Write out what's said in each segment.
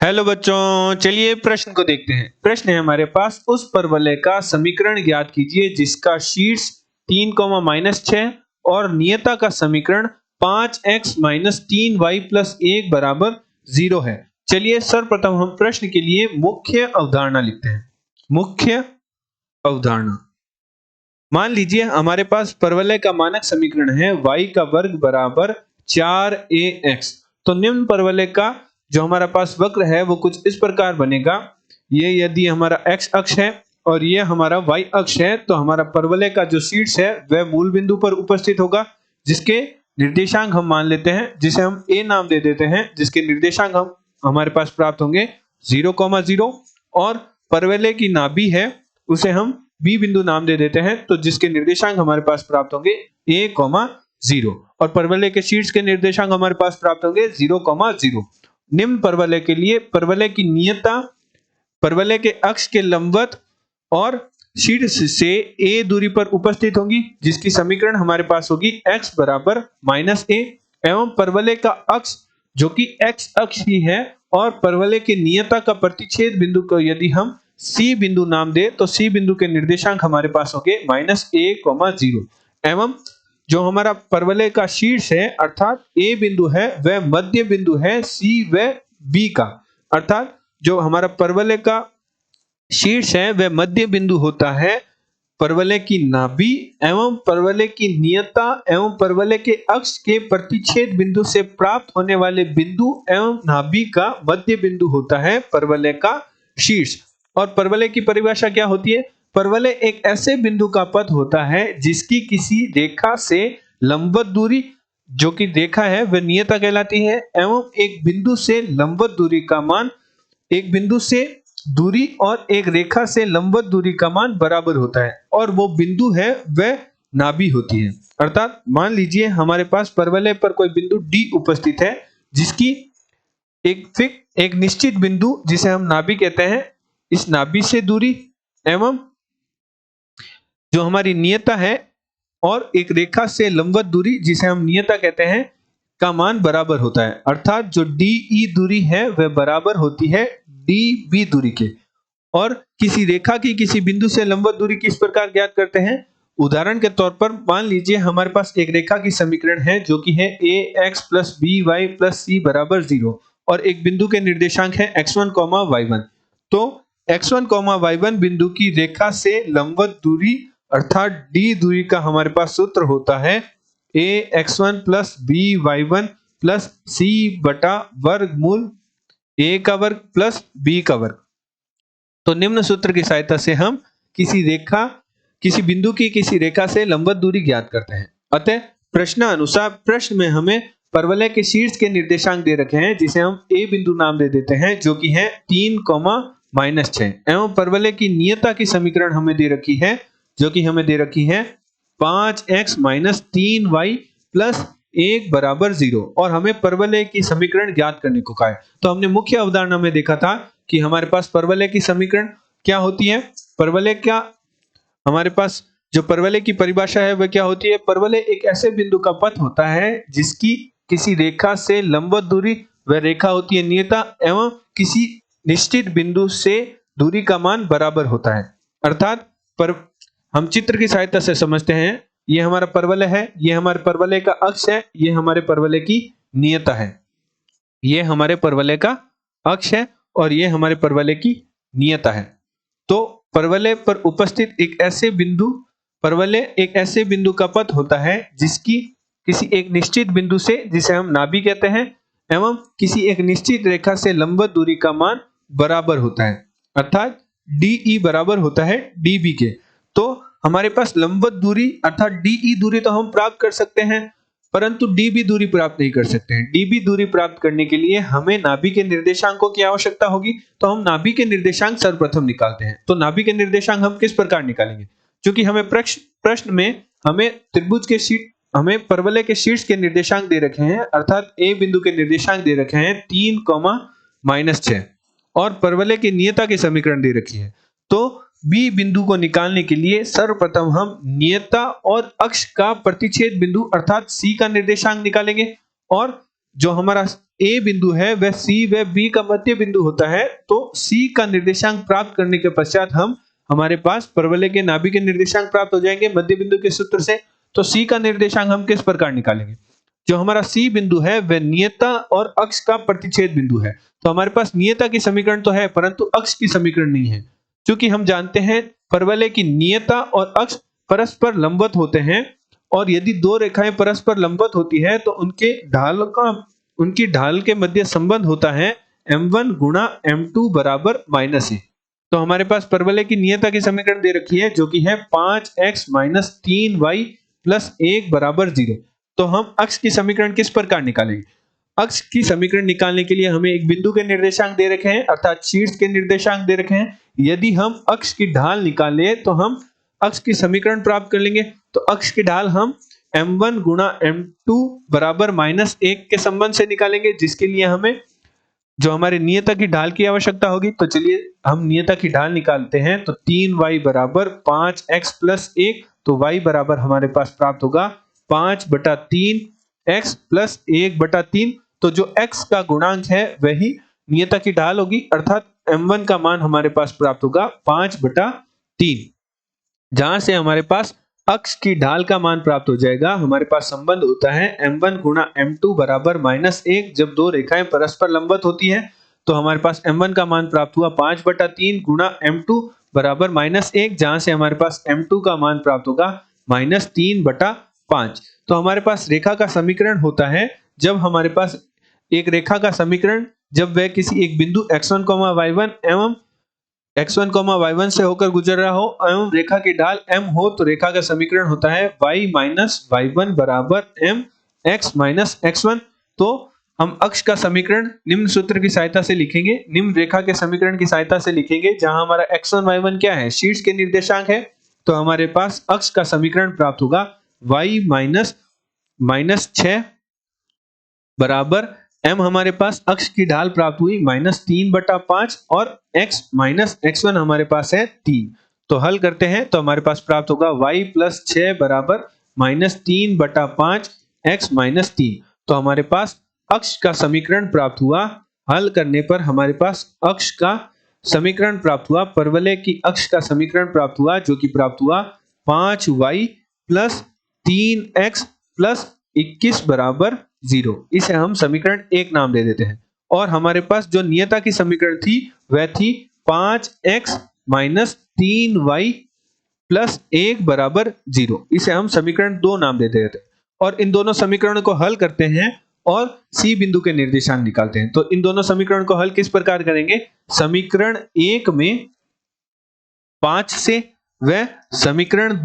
Hello बच्चों, चलिए प्रश्न को देखते हैं। प्रश्न है हमारे पास, उस परवलय का समीकरण ज्ञात कीजिए जिसका शीर्ष 3, -6 और नियता का समीकरण 5x-3y+1 बराबर 0 है। चलिए सर्वप्रथम हम प्रश्न के लिए मुख्य अवधारणा लिखते हैं। मुख्य अवधारणा, मान लीजिए हमारे पास परवलय का मानक समीकरण है y का वर्ग बराबर 4ax। तो निम्न परवलय का जो हमारा पास वक्र है वो कुछ इस प्रकार बनेगा। ये यदि हमारा x अक्ष है और ये हमारा y अक्ष है, तो हमारा परवलय का जो शीर्ष है वह मूल बिंदु पर उपस्थित होगा, जिसके निर्देशांक हम मान लेते हैं, जिसे हम a नाम दे देते हैं, जिसके निर्देशांक हम हमारे पास प्राप्त होंगे 0,0। और परवलय की नाभि है उसे हम b बिंदु नाम दे देते हैं, तो जिसके निर्देशांक हमारे पास प्राप्त होंगे a,0 और परवलय के शीर्ष के निर्देशांक हमारे पास प्राप्त होंगे 0,0। निम्न परवलय के लिए परवलय की नियता परवलय के अक्ष के लंबवत और शीर्ष से a दूरी पर उपस्थित होंगी, जिसकी समीकरण हमारे पास होगी x बराबर -a एवं परवलय का अक्ष जो कि x अक्ष ही है और परवलय के नियता का प्रतिच्छेद बिंदु को यदि हम c बिंदु नाम दे तो c बिंदु के निर्देशांक हमारे पास होंगे -a,0 एवं जो हमारा परवलय का शीर्ष है अर्थात a बिंदु है वह मध्य बिंदु है c व b का, अर्थात जो हमारा परवलय का शीर्ष है वह मध्य बिंदु होता है परवलय की नाभि एवं परवलय की नियता एवं परवलय के अक्ष के प्रतिच्छेद बिंदु से प्राप्त होने वाले बिंदु एवं नाभि का मध्य बिंदु होता है परवलय का शीर्ष। और परवलय की परिभाषा क्या होती है? परवलय एक ऐसे बिंदु का पथ होता है जिसकी किसी रेखा से लंबवत दूरी जो कि रेखा है वह नियता कहलाती है एवं एक बिंदु से लंबवत दूरी का मान एक बिंदु से दूरी और एक रेखा से लंबवत दूरी का मान बराबर होता है और वो बिंदु है वह नाभि होती है। अर्थात मान लीजिए हमारे पास परवलय पर कोई बिंदु D उपस्थित है जिसकी एक निश्चित बिंदु जिसे हम नाभि कहते हैं, इस नाभि से दूरी एवं जो हमारी नियता है और एक रेखा से लंबवत दूरी जिसे हम नियता कहते हैं का मान बराबर होता है। अर्थात जो DE दूरी है वह बराबर होती है DB दूरी के। और किसी रेखा की किसी बिंदु से लंबवत दूरी किस प्रकार ज्ञात करते हैं? उदाहरण के तौर पर मान लीजिए हमारे पास एक रेखा की समीकरण है जो कि है ax + by + c बराबर 0 और एक बिंदु के निर्देशांक है x1, y1। तो x1, y1 बिंदु की रेखा से लंबवत दूरी अर्थात d दूरी का हमारे पास सूत्र होता है ax1 + by1 + c बटा वर्गमूल a का वर्ग + b का वर्ग। तो निम्न सूत्र की सहायता से हम किसी बिंदु की किसी रेखा से लंबवत दूरी ज्ञात करते हैं। अतः प्रश्नानुसार प्रश्न में हमें परवलय के शीर्ष के निर्देशांक दे रखे हैं जिसे हम a बिंदु नाम दे देते हैं जो कि है 3, एवं परवलय की नियता की समीकरण हमें दे रखी है जो कि हमें दे रखी है 5x-3y+1 बराबर 0 और हमें परवलय की समीकरण ज्ञात करने को कहा है। तो हमने मुख्य अवधारणा में देखा था कि हमारे पास परवलय की समीकरण क्या होती है। परवलय क्या हमारे पास जो परवलय की परिभाषा है वह क्या होती है? परवलय एक ऐसे बिंदु का पथ होता है जिसकी किसी रेखा से लंबवत दूरी वह रेखा होती है नियता एवं किसी निश्चित बिंदु से दूरी का मान बराबर होता है। अर्थात हम चित्र की सहायता से समझते हैं, ये हमारा परवलय है, ये हमारे परवलय का अक्ष है, ये हमारे परवलय की नियता है। ये हमारे परवलय का अक्ष है और ये हमारे परवलय की नियता है। तो परवलय पर उपस्थित परवलय एक ऐसे बिंदु का पथ होता है जिसकी किसी एक निश्चित बिंदु से जिसे हम नाभि कहते हैं एवं किसी एक निश्चित रेखा से लंबवत दूरी का मान बराबर होता है। अर्थात DE बराबर होता है DB के। तो हमारे पास लंबवत दूरी अर्थात DE दूरी तो हम प्राप्त कर सकते हैं परंतु DB दूरी प्राप्त नहीं कर सकते हैं। DB दूरी प्राप्त करने के लिए हमें नाभि के निर्देशांकों की आवश्यकता होगी, तो हम नाभि के निर्देशांक सर्वप्रथम निकालते हैं। तो नाभि के निर्देशांक हम किस प्रकार निकालेंगे? क्योंकि हमें प्रश्न में हमें परवलय के शीर्ष के निर्देशांक दे रखे हैं अर्थात A बिंदु के निर्देशांक दे रखे हैं 3, -6 और परवलय की नियता की समीकरण दे रखी है। तो B बिंदु को निकालने के लिए सर्वप्रथम हम नियता और अक्ष का प्रतिच्छेद बिंदु अर्थात C का निर्देशांक निकालेंगे और जो हमारा ए बिंदु है वह सी व बी का मध्य बिंदु होता है, तो सी का निर्देशांक प्राप्त करने के पश्चात हम हमारे पास परवलय के नाभि के निर्देशांक प्राप्त हो जाएंगे मध्य बिंदु के सूत्र से। तो सी का निर्देशांक हम किस प्रकार निकालेंगे? जो हमारा सी बिंदु है वह नियता और अक्ष का प्रतिच्छेद बिंदु है। तो हमारे पास नियता की समीकरण तो है परंतु अक्ष की समीकरण नहीं है। क्योंकि हम जानते हैं परवलय की नियता और अक्ष परस्पर लंबवत होते हैं, और यदि दो रेखाएं परस्पर लंबवत होती है तो उनकी ढाल के मध्य संबंध होता है m1 गुणा m2 बराबर -a। तो हमारे पास परवलय की नियता की समीकरण दे रखी है जो कि है 5x - 3y + 1 बराबर 0। तो हम अक्ष की समीकरण किस प्रकार निकालेंगे? अक्ष की समीकरण निकालने के लिए हमें एक बिंदु के निर्देशांक दे रखे हैं अर्थात शीर्ष के निर्देशांक दे रखे हैं। यदि हम अक्ष की ढाल निकालें तो हम अक्ष की समीकरण प्राप्त कर लेंगे। तो अक्ष की ढाल हम m1 गुणा m2 बराबर -1 के संबंध से निकालेंगे, जिसके लिए हमें जो हमारे नियता की ढाल की आवश्यकता होगी। तो चलिए हम नियता की ढाल निकालते हैं। तो 3y बराबर 5x + 1, तो y बराबर हमारे पास प्राप्त होगा 5/3 x + 1/3। तो जो x का गुणांक है वही नियता की ढाल होगी, अर्थात m1 का मान हमारे पास प्राप्त होगा 5/3। जहां से हमारे पास अक्ष की ढाल का मान प्राप्त हो जाएगा। हमारे पास संबंध होता है m1 गुणा m2 बराबर -1। जब दो रेखाएं परस्पर लंबवत होती है तो हमारे पास m1 का मान प्राप्त हुआ 5/3 गुणा m2 बराबर -1, जहां से हमारे पास m2 का मान प्राप्त होगा -3/5। तो हमारे पास रेखा का समीकरण होता है जब हमारे पास एक रेखा का समीकरण जब वह किसी एक बिंदु x1, y1 एवं x1, y1 से होकर गुजर रहा हो एवं रेखा की ढाल m हो, तो रेखा का समीकरण होता है y - y1 बराबर m x - x1। तो हम अक्ष का समीकरण निम्न सूत्र की सहायता से लिखेंगे, निम्न रेखा के समीकरण की सहायता से लिखेंगे, जहां हमारा x1, y1 क्या है? शीर्ष के निर्देशांक है। तो हमारे पास अक्ष का समीकरण प्राप्त होगा y -6 बराबर m, हमारे पास अक्ष की ढाल प्राप्त हुई -3/5 और x - x1 हमारे पास है 3। तो हल करते हैं तो हमारे पास प्राप्त होगा y + 6 बराबर -3/5 x - 3। तो हमारे पास अक्ष का समीकरण प्राप्त हुआ। हल करने पर हमारे पास अक्ष का समीकरण प्राप्त हुआ, परवलय की अक्ष का समीकरण प्राप्त हुआ, जो कि प्राप्त हुआ 5y + 3x + 21 बराबर 0। इसे हम समीकरण 1 नाम दे देते हैं। और हमारे पास जो नियता की समीकरण थी वह थी 5x - 3y + 1 बराबर 0। इसे हम समीकरण 2 नाम दे देते हैं। और इन दोनों समीकरणों को हल करते हैं और सी बिंदु के निर्देशांक निकालते हैं। तो इन दोनों समीकरण को हल किस प्रकार करेंगे? समीकरण 1 में 5 से व समीकरण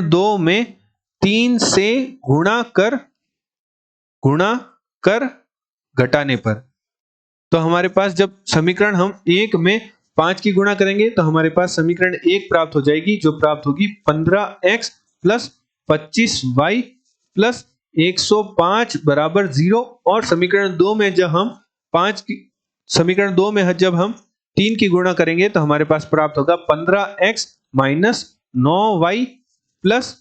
2 में 3 से गुणा कर घटाने पर। तो हमारे पास जब समीकरण हम 1 में 5 की गुणा करेंगे तो हमारे पास समीकरण 1 प्राप्त हो जाएगी, जो प्राप्त होगी 15x + 25y + 105 बराबर 0। और समीकरण 2 में जब हम 3 की गुणा करेंगे तो हमारे पास प्राप्त होगा 15x - 9y +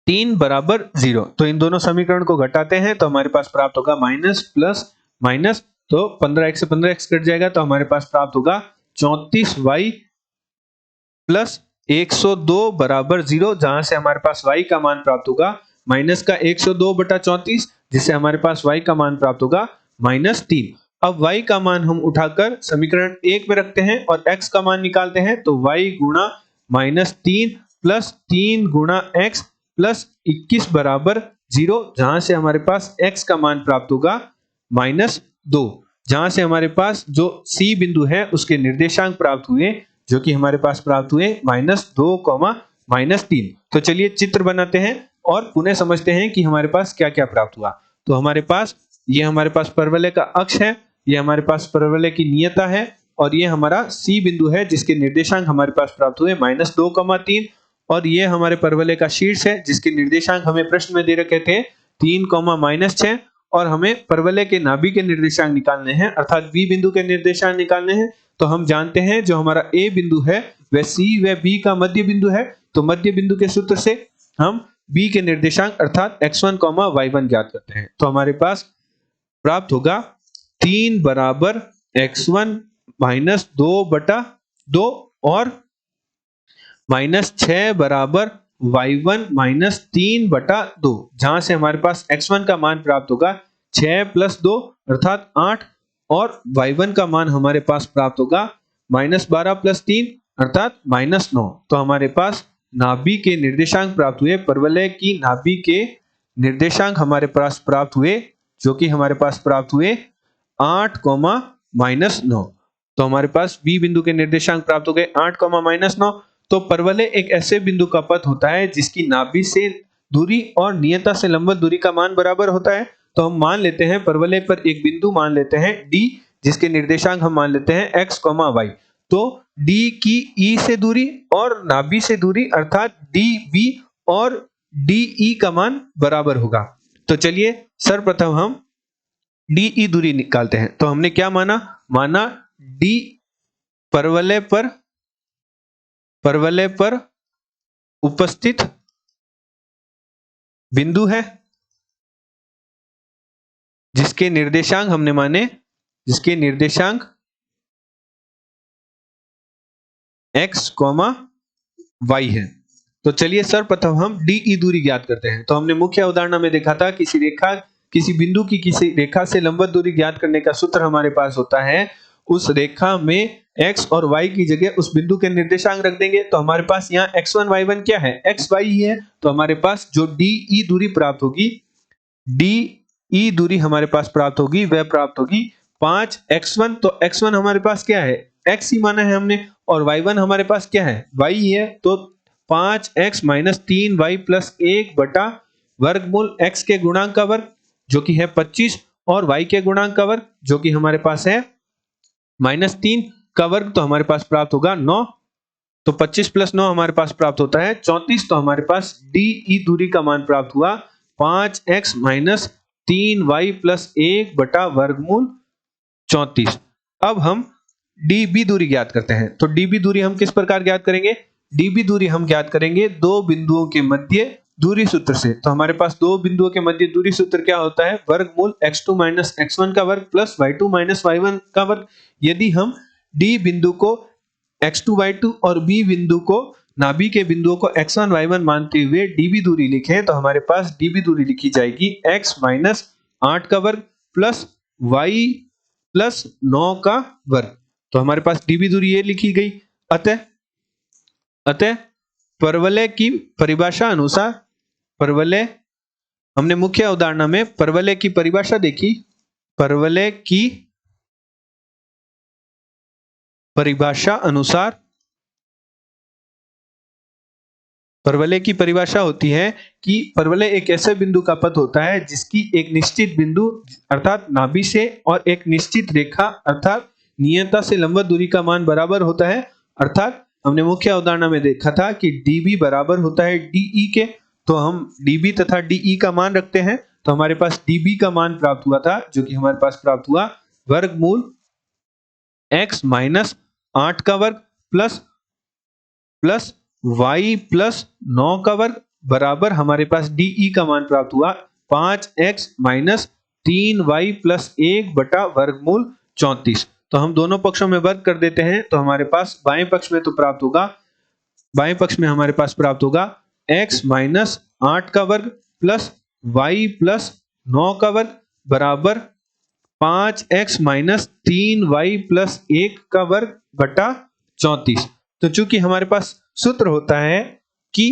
3 बराबर 0। तो इन दोनों समीकरण को घटाते हैं तो हमारे पास प्राप्त होगा माइनस प्लस माइनस, तो 15x से 15x कट जाएगा तो हमारे पास प्राप्त होगा 34y + 102 बराबर 0, जहां से हमारे पास y का मान प्राप्त होगा माइनस का 102/34, जिससे हमारे पास y का मान प्राप्त होगा -3। अब y का मान हम उठाकर समीकरण 1 में रखते हैं और x का मान निकालते हैं, तो y गुणा -3 + 3 गुणा x + 21 बराबर 0, जहां से हमारे पास x का मान प्राप्त होगा -2, जहां से हमारे पास जो C बिंदु है उसके निर्देशांक प्राप्त हुए, जो कि हमारे पास प्राप्त हुए -2, -3। तो चलिए चित्र बनाते हैं और पुनः समझते हैं कि हमारे पास क्या क्या प्राप्त हुआ। तो हमारे पास परवलय का अक्ष है, ये हमारे पास परवलय की नियता है, और ये हमारा C बिंदु है जिसके निर्देशांक हमारे पास प्राप्त हुए -2, 3, और ये हमारे परवलय का शीर्ष है जिसके निर्देशांक हमें प्रश्न में दे रखे थे 3, -6, और हमें परवलय के नाभि के निर्देशांक निकालने हैं, अर्थात B बिंदु के निर्देशांक निकालने हैं। तो हम जानते हैं जो हमारा A बिंदु है वह C व B का मध्य बिंदु है, तो मध्य बिंदु के सूत्र से हम b के निर्देशांक अर्थात x1, y1 ज्ञात करते हैं। तो हमारे पास प्राप्त होगा 3 बराबर x1 माइनस 2/2 और माइनस 6 बराबर y1 माइनस 3/2, जहां से हमारे पास x1 का मान प्राप्त होगा 6 प्लस 2 अर्थात 8 और y1 का मान हमारे पास प्राप्त होगा माइनस 12 प्लस 3 अर्थात माइनस 9। तो हमारे पास नाभि के निर्देशांक प्राप्त हुए, परवलय की नाभि के निर्देशांक हमारे पास प्राप्त हुए, जो कि हमारे पास प्राप्त हुए 8, माइनस 9। तो हमारे पास बी बिंदु के निर्देशांक प्राप्त हो गए 8, माइनस 9। तो परवलय एक ऐसे बिंदु का पथ होता है जिसकी नाभि से दूरी और नियता से लंबवत दूरी का मान बराबर होता है। तो हम मान लेते हैं परवलय पर एक बिंदु मान लेते हैं D, जिसके निर्देशांक हम मान लेते हैं x, y। तो D की E से दूरी और नाभि से दूरी अर्थात DB और DE का मान बराबर होगा। तो चलिए सर्वप्रथम हम DE दूरी निकालते हैं। तो हमने क्या माना D परवलय पर उपस्थित बिंदु है जिसके निर्देशांक हमने माने, जिसके निर्देशांक x, y है। तो चलिए सर्वप्रथम हम DE दूरी ज्ञात करते हैं। तो हमने मुख्य अवधारणा में देखा था किसी बिंदु की किसी रेखा से लंबवत दूरी ज्ञात करने का सूत्र हमारे पास होता है, उस रेखा में x और y की जगह उस बिंदु के निर्देशांक रख देंगे। तो हमारे पास यहाँ x1, y1 क्या है, x, y ही है। तो हमारे पास जो DE दूरी प्राप्त होगी, DE दूरी हमारे पास प्राप्त होगी, वह प्राप्त होगी 5x1। तो x1 हमारे पास क्या है, x ही माना है हमने, और y1 हमारे पास क्या है, y ही है। तो 5x माइनस 3y प्लस 1 बटा वर्गमूल x के गुणांक का वर्ग जो कि है 25 और y के गुणांक का वर्ग जो कि हमारे पास है -3 का वर्ग। तो हमारे पास प्राप्त होगा 9। तो 25 प्लस 9 हमारे पास प्राप्त होता है 34। तो हमारे पास DE दूरी का मान प्राप्त हुआ 5x माइनस 3y प्लस 1 बटा वर्गमूल 34। अब हम DB दूरी ज्ञात करते हैं। तो DB दूरी हम किस प्रकार ज्ञात करेंगे, DB दूरी हम ज्ञात करेंगे दो बिंदुओं के मध्य दूरी सूत्र से। तो हमारे पास दो बिंदुओं के मध्य दूरी सूत्र क्या होता है, वर्गमूल x2 माइनस x1 का वर्ग प्लस y2 माइनस y1 का वर्ग। यदि हम D बिंदु को x2 y2 और B बिंदु को नाभि के बिंदुओं को x1 y1 मानते हुए DB दूरी लिखें, तो हमारे पास DB दूरी लिखी जाएगी x माइनस 8 का वर्ग प्लस y प्लस 9 का वर्ग। तो हमारे पास DB दूरी ये लिखी गई। अतः परवलय की परिभाषा अनुसार, परवलय हमने मुख्य अवधारणा में परवलय की परिभाषा देखी। परवलय की परिभाषा अनुसार परवलय की परिभाषा होती है कि परवलय एक ऐसे बिंदु का पथ होता है जिसकी एक निश्चित बिंदु अर्थात नाभि से और एक निश्चित रेखा अर्थात नियता से लंबवत दूरी का मान बराबर होता है। अर्थात हमने मुख्य अवधारणा में देखा था कि DB बराबर होता है DE के। तो हम DB तथा DE का मान रखते हैं। तो हमारे पास DB का मान प्राप्त हुआ था जो कि हमारे पास प्राप्त हुआ वर्गमूल x माइनस 8 का वर्ग प्लस y प्लस 9 का वर्ग बराबर हमारे पास DE का मान प्राप्त हुआ 5x माइनस 3y प्लस 1 बटा वर्गमूल 34। तो हम दोनों पक्षों में वर्ग कर देते हैं। तो हमारे पास बाएं पक्ष में तो प्राप्त होगा, बाएं पक्ष में हमारे पास प्राप्त होगा x माइनस 8 का वर्ग प्लस y प्लस 9 का वर्ग बराबर 5x माइनस 3y प्लस 1 का वर्ग बटा 34। तो चूंकि हमारे पास सूत्र होता है कि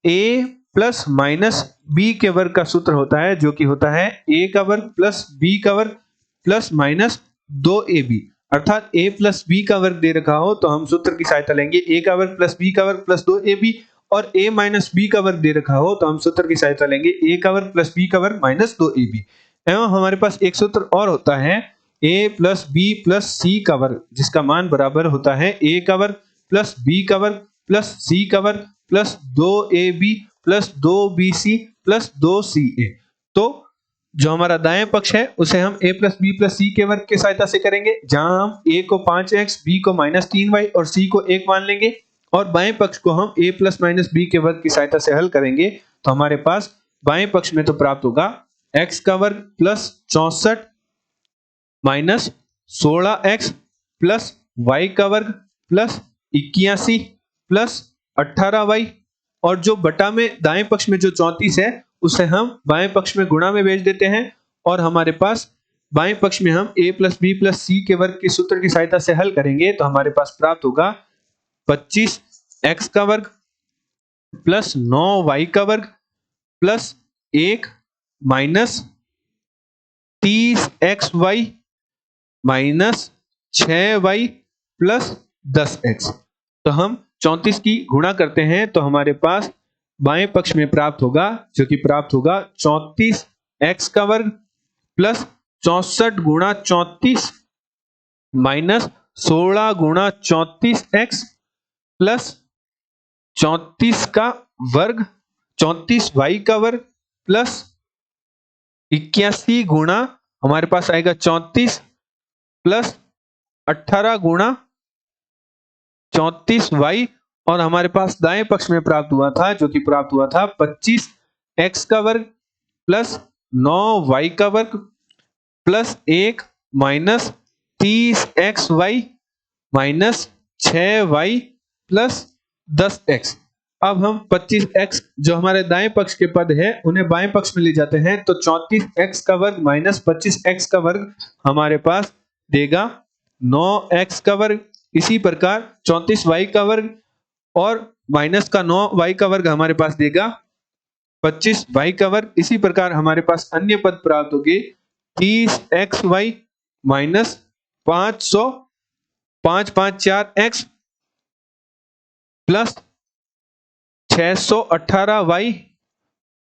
a प्लस माइनस b के वर्ग का सूत्र होता है जो कि होता है a का वर्ग प्लस b का वर्ग प्लस माइनस 2ab, अर्थात a प्लस b का वर्ग दे रखा हो तो हम सूत्र की सहायता लेंगे a का वर्ग प्लस b का वर्ग प्लस 2ab, और a माइनस b का वर्ग दे रखा हो तो हम सूत्र की सहायता लेंगे a का वर्ग प्लस b का वर्ग माइनस 2ab। एवं हमारे पास एक सूत्र और होता है a plus b plus c का वर्ग जिसका मान बराबर होता है a का वर्ग प्लस b का वर्ग प्लस c का वर्ग plus 2ab plus 2bc plus 2ca। तो जो हमारा दाएं पक्ष है उसे हम a plus b plus c के वर्ग की सहायता से करेंगे, जहां हम a को 5x, b को माइनस 3y और c को 1 मान लेंगे, और बाएं पक्ष को हम a प्लस माइनस b के वर्ग की सहायता से हल करेंगे तो हमारे पास बाएं पक्ष में तो प्राप्त होगा x का वर्ग plus 64 minus 16x plus y का वर्ग प्लस 81 प्लस 18y, और जो बटा में दाएं पक्ष में जो 34 है उसे हम बाएं पक्ष में गुणा में भेज देते हैं, और हमारे पास बाएं पक्ष में हम a प्लस बी प्लस सी के वर्ग के सूत्र की सहायता से हल करेंगे तो हमारे पास प्राप्त होगा 25x का वर्ग प्लस 9y का वर्ग plus 1 minus 30xy minus 6y plus 10x। तो हम 34 की गुणा करते हैं तो हमारे पास बाएं पक्ष में प्राप्त होगा, जो कि प्राप्त होगा 34x का वर्ग प्लस 64 गुणा 34 माइनस 16 गुणा 34x प्लस 34 का वर्ग 34y का वर्ग प्लस 81 गुणा हमारे पास आएगा 34 प्लस 18 गुणा 34y, और हमारे पास दाएं पक्ष में प्राप्त हुआ था, जो कि प्राप्त हुआ था 25x का वर्ग प्लस 9y का वर्ग plus 1 minus 30xy minus 6y plus 10x। अब हम 25x जो हमारे दाएं पक्ष के पद है उन्हें बाएं पक्ष में ले जाते हैं, तो 34x का वर्ग माइनस 25x का वर्ग हमारे पास देगा 9x का वर्ग। इसी प्रकार 34y का वर्ग और माइनस का 9y का वर्ग हमारे पास देगा 25y का वर्ग। इसी प्रकार हमारे पास अन्य पद प्राप्त होगी 30xy minus 554x plus 618y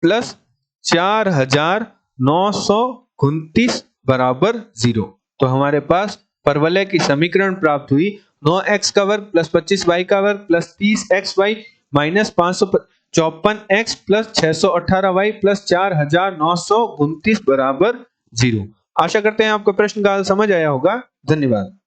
plus 4929 बराबर 0। तो हमारे पास परवलय की समीकरण प्राप्त हुई 9x का वर्ग प्लस 25y का वर्ग plus 30xy minus 554x plus 618y plus 4929 बराबर 0। आशा करते हैं आपको प्रश्न का हल समझ आया होगा। धन्यवाद।